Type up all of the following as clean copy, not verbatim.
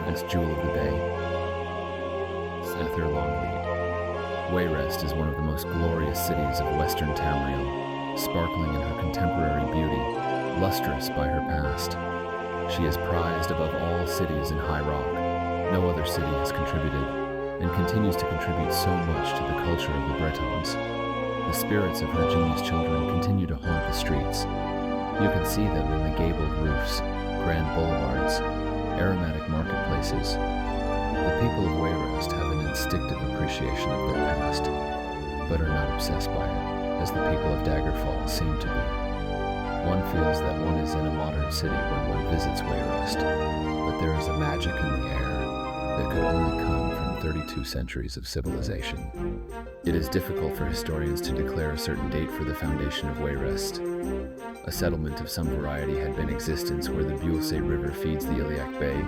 this jewel of the bay. Sather Longlead. Wayrest is one of the most glorious cities of Western Tamriel, sparkling in her contemporary beauty, lustrous by her past. She is prized above all cities in High Rock. No other city has contributed, and continues to contribute so much to the culture of the Bretons. The spirits of her genius children continue to haunt the streets. You can see them in the gabled roofs, grand boulevards, aromatic marketplaces. The people of Wayrest have an instinctive appreciation of their past, but are not obsessed by it, as the people of Daggerfall seem to be. One feels that one is in a modern city when one visits Wayrest, but there is a magic in the air that could only come from 32 centuries of civilization. It is difficult for historians to declare a certain date for the foundation of Wayrest. A settlement of some variety had been in existence where the Builse River feeds the Iliac Bay,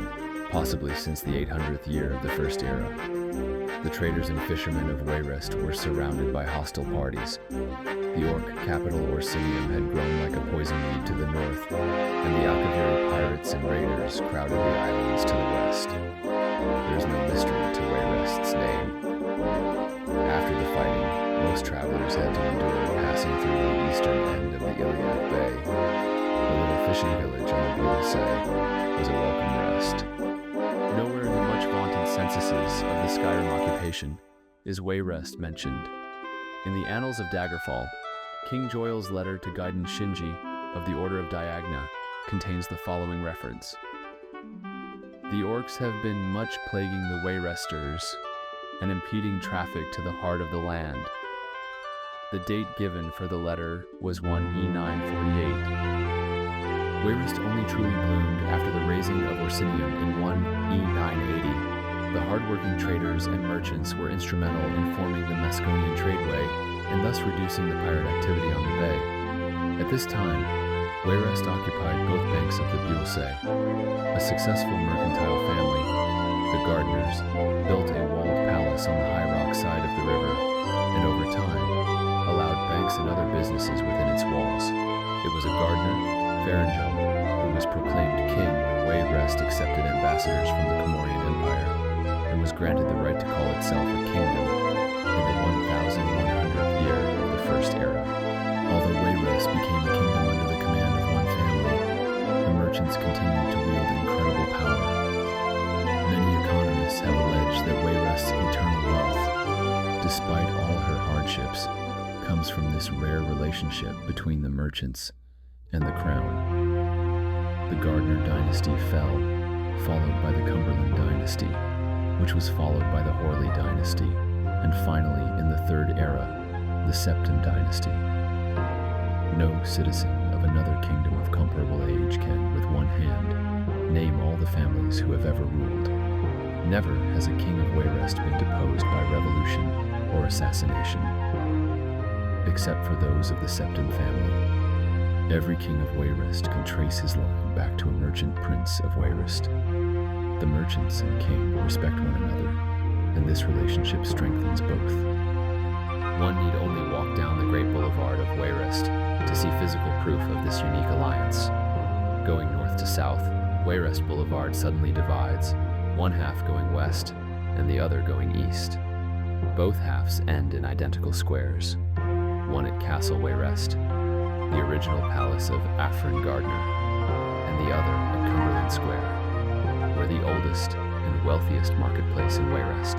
possibly since the 800th year of the First Era. The traders and fishermen of Wayrest were surrounded by hostile parties. The Orc capital Orsinium had grown like a poison weed to the north, and the Akaviri pirates and raiders crowded the islands to the west. There is no mystery to Wayrest's name. After the fighting, most travelers had to endure passing through the eastern end of the Iliac Bay. The little fishing village on the Builse was a welcome rest. Nowhere in the much-vaunted censuses of the Skyrim occupation is Wayrest mentioned. In the Annals of Daggerfall, King Joyl's letter to Gaiden Shinji of the Order of Diagna contains the following reference. The orcs have been much plaguing the Wayresters and impeding traffic to the heart of the land. The date given for the letter was 1 E948. Wayrest only truly bloomed after the raising of Orsinium in 1 E980. The hardworking traders and merchants were instrumental in forming the Masconian tradeway and thus reducing the pirate activity on the bay. At this time, Wayrest occupied both banks of the Builse. A successful mercantile family, the Gardeners, built a walled palace on the High Rock side of the river, and over time, allowed banks and other businesses within its walls. It was a gardener, Farangel, who was proclaimed king when Wayrest accepted ambassadors from the Comorian Empire, and was granted the right to call itself a kingdom in the 1100th year of the First Era. Although Wayrest became a kingdom under the command of one family, the merchants continued to wield incredible power. Many economists have alleged that Wayrest's eternal wealth, despite all her hardships, comes from this rare relationship between the merchants and the crown. The Gardner dynasty fell, followed by the Cumberland dynasty, which was followed by the Horley dynasty, and finally, in the Third Era, the Septim dynasty. No citizen of another kingdom of comparable age can, with one hand, name all the families who have ever ruled. Never has a king of Wayrest been deposed by revolution or assassination, except for those of the Septim family. Every king of Wayrest can trace his line back to a merchant prince of Wayrest. The merchants and king respect one another, and this relationship strengthens both. One need only walk down the great boulevard of Wayrest to see physical proof of this unique alliance. Going north to south, Wayrest Boulevard suddenly divides, one half going west and the other going east. Both halves end in identical squares, one at Castle Wayrest, the original palace of Afrin Gardner, and the other at Cumberland Square, where the oldest and wealthiest marketplace in Wayrest.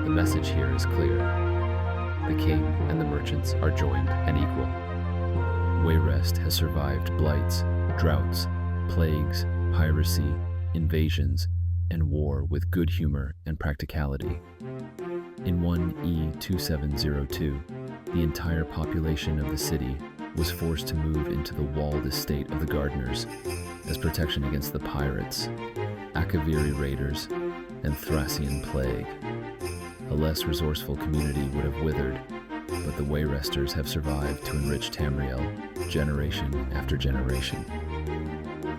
The message here is clear. The king and the merchants are joined and equal. Wayrest has survived blights, droughts, plagues, piracy, invasions, and war with good humor and practicality. In 1 E2702, the entire population of the city was forced to move into the walled estate of the Gardeners as protection against the pirates, Akaviri raiders, and Thracian plague. A less resourceful community would have withered, but the Wayresters have survived to enrich Tamriel generation after generation.